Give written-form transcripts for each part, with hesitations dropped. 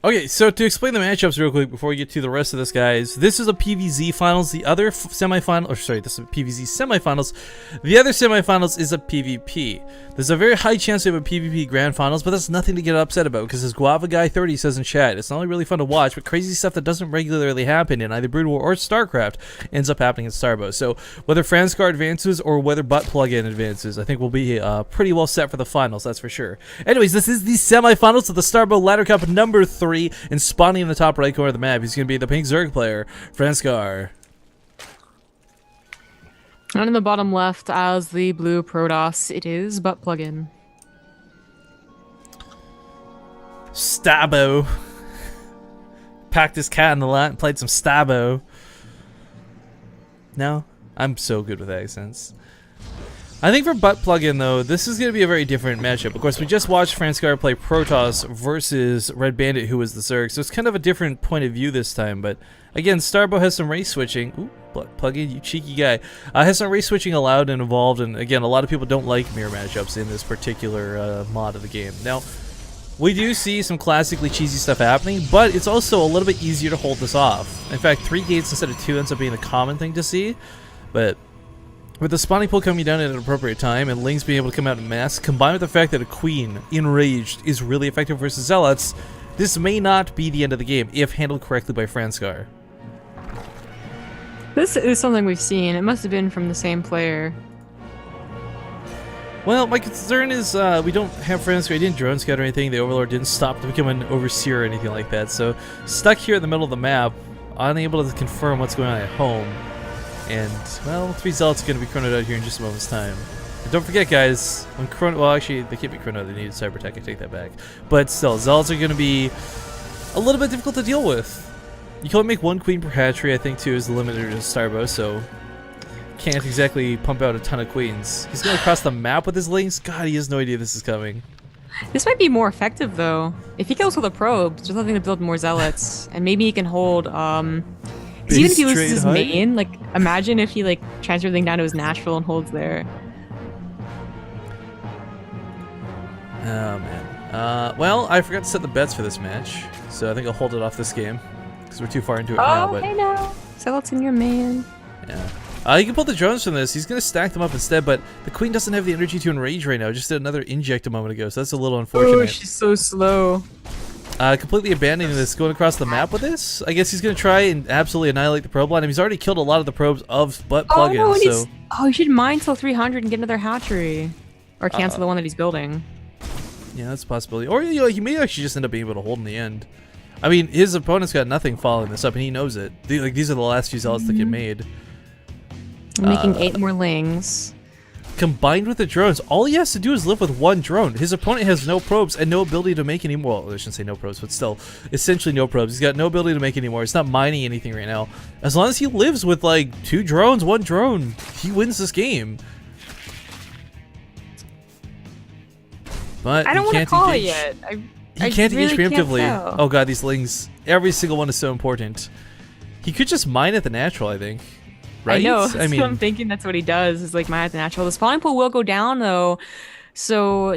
Okay, so to explain the matchups real quick before we get to the rest of this, guys, this is a PvZ finals. The other semifinal, or sorry, this is a PvZ semifinals. The other semifinals is a PvP. There's a very high chance we have a PvP grand finals, but that's nothing to get upset about because as Guava Guy 30 says in chat, it's not only really fun to watch, but crazy stuff that doesn't regularly happen in either Brood War or StarCraft ends up happening in Starbow. So whether Franscar advances or whether ButtPluggen advances, I think we'll be pretty well set for the finals. That's for sure. Anyways, this is the semifinals of the Starbow Ladder Cup number 3. And spawning in the top right corner of the map, he's going to be the pink Zerg player, Franscar. And in the bottom left, as the blue Protoss, it is ButtPluggen. Starbow. Packed his cat in the lot and played some Starbow. No? I'm so good with accents. I think for ButtPluggen, though, this is going to be a very different matchup. Of course, we just watched Franscar play Protoss versus Red Bandit, who was the Zerg, so it's kind of a different point of view this time. But again, Starbow has some race switching. Ooh, ButtPluggen, you cheeky guy. Has some race switching allowed and involved, and again, a lot of people don't like mirror matchups in this particular mod of the game. Now, we do see some classically cheesy stuff happening, but it's also a little bit easier to hold this off. In fact, 3 gates instead of 2 ends up being the common thing to see, but with the spawning pool coming down at an appropriate time and Lings being able to come out in mass, combined with the fact that a Queen, Enraged, is really effective versus Zealots, this may not be the end of the game if handled correctly by Franscar. This is something we've seen. It must have been from the same player. Well, my concern is we don't have Franscar. He didn't drone scout or anything. The Overlord didn't stop to become an Overseer or anything like that. So, stuck here in the middle of the map, unable to confirm what's going on at home. And, well, 3 Zealots are going to be chronoed out here in just a moment's time. And don't forget, guys, when well, actually, they can't be chronoed, they need Cyber Tech, I take that back. But still, Zealots are going to be a little bit difficult to deal with. You can only make 1 Queen per hatchery, I think, too, is the limiter to Starbow, so can't exactly pump out a ton of Queens. He's going to cross the map with his Lings? God, he has no idea this is coming. This might be more effective, though. If he kills with a probe, there's nothing to build more Zealots. And maybe he can hold, even if he loses his main, like, imagine if he, like, transfers everything down to his natural and holds there. Oh, man. Well, I forgot to set the bets for this match, so I think I'll hold it off this game, because we're too far into it now, but... I know. Zealots in your main. Yeah. You can pull the drones from this. He's going to stack them up instead, but the Queen doesn't have the energy to enrage right now. Just did another inject a moment ago, so that's a little unfortunate. Oh, she's so slow. Completely abandoning this, going across the map with this. I guess he's going to try and absolutely annihilate the probe line. He's already killed a lot of the probes of ButtPluggen, no, so... Oh, you should mine till 300 and get another hatchery. Or cancel the one that he's building. Yeah, that's a possibility. Or, you know, he may actually just end up being able to hold in the end. I mean, his opponent's got nothing following this up, and he knows it. These are the last few Zealots that get made. I'm making 8 more Lings. Combined with the drones, all he has to do is live with 1 drone. His opponent has no probes and no ability to make any more. Well, I shouldn't say no probes, but still, essentially no probes. He's got no ability to make any more. He's not mining anything right now. As long as he lives with like 2 drones, 1 drone, he wins this game. But I don't want to call it yet. He can't engage preemptively. Oh god, these Lings. Every single one is so important. He could just mine at the natural, I think. Right? I know. I mean, what I'm thinking that's what he does, is like mine at the natural. The spawning pool will go down though. So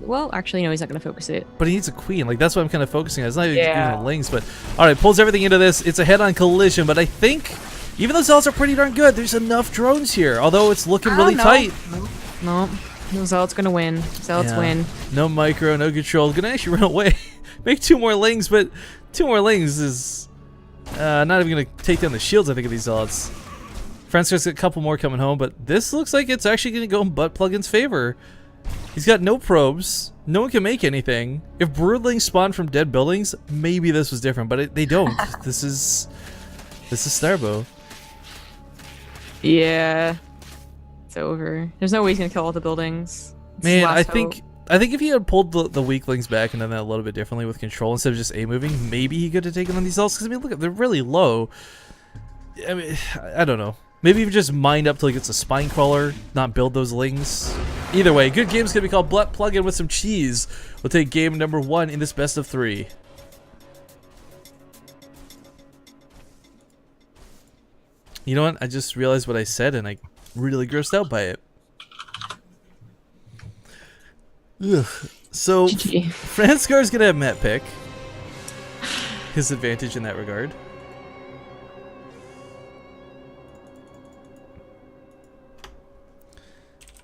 well, actually no, he's not going to focus it. But he needs a Queen. Like, that's what I'm kind of focusing on. It's not even the Lings, but alright, pulls everything into this. It's a head-on collision, but I think even though Zealots are pretty darn good, there's enough drones here. Although it's looking really tight. No, Zealot's going to win. Zealots win. No micro, no control. Gonna actually run away. Make 2 more Lings, but 2 more Lings is not even going to take down the shields, I think, of these Zealots. Franscar's got a couple more coming home, but this looks like it's actually going to go in ButtPluggen's favor. He's got no probes. No one can make anything. If broodlings spawn from dead buildings, maybe this was different, but they don't. This is Starbow. Yeah. It's over. There's no way he's going to kill all the buildings. Man, I think if he had pulled the weaklings back and done that a little bit differently with control instead of just A-moving, maybe he could have taken on these Zealots. Because, I mean, look, they're really low. I mean, I don't know. Maybe even just mine up till he gets a spine crawler, not build those Lings. Either way, good game's gonna be called ButtPluggen with some cheese. We'll take game number 1 in this best of 3. You know what? I just realized what I said and I really grossed out by it. Ugh. So, Franscar's gonna have Met pick. his advantage in that regard.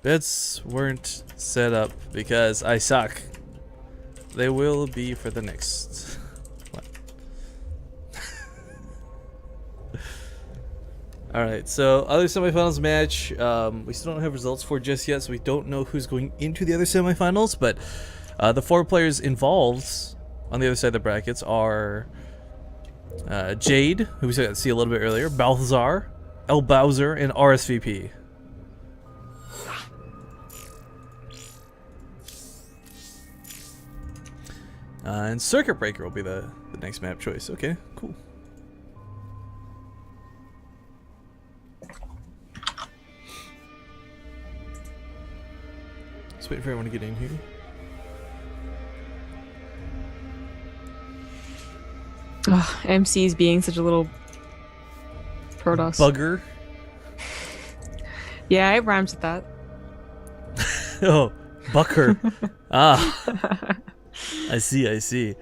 Bets weren't set up because I suck. They will be for the next one. Alright, so other semifinals match, we still don't have results for just yet, so we don't know who's going into the other semifinals, but the 4 players involved on the other side of the brackets are Jade, who we got to see a little bit earlier, Balthazar, El Bowser, and RSVP. And Circuit Breaker will be the next map choice. Okay, cool. Just waiting for everyone to get in here. Ugh, MC's being such a little Protoss. Bugger. Yeah, it rhymes with that. Oh, Bucker. Ah. I see.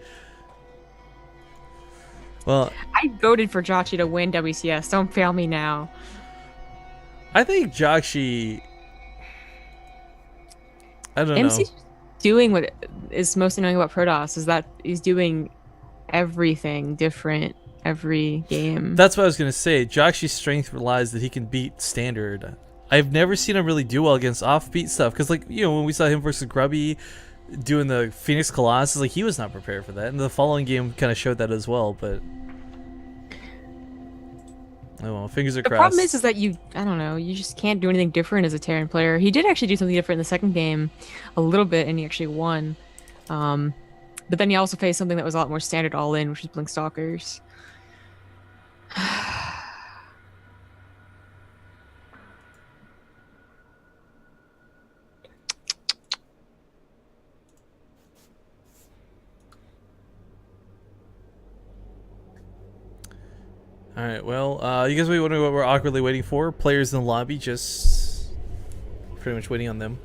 Well, I voted for Jochi to win WCS. Don't fail me now. I think Joshi... I don't know. MC's doing what is most annoying about Protoss is that he's doing everything different every game. That's what I was going to say. Joshi's strength relies that he can beat standard. I've never seen him really do well against offbeat stuff. Because, like, you know, when we saw him versus Grubby doing the Phoenix Colossus, like, he was not prepared for that. And the following game kind of showed that as well, but... oh well, fingers are crossed. The problem is that I don't know, you just can't do anything different as a Terran player. He did actually do something different in the second game a little bit, and he actually won. But then he also faced something that was a lot more standard all-in, which was Blink Stalkers. Alright, well, you guys may be wondering what we're awkwardly waiting for. Players in the lobby, just pretty much waiting on them.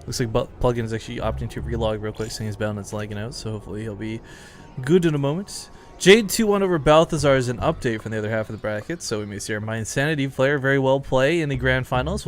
Looks like ButtPluggen is actually opting to relog real quick, saying his balance lagging out, so hopefully he'll be good in a moment. Jade 2-1 over Balthazar is an update from the other half of the bracket, so we may see our Mind Sanity player very well play in the grand finals.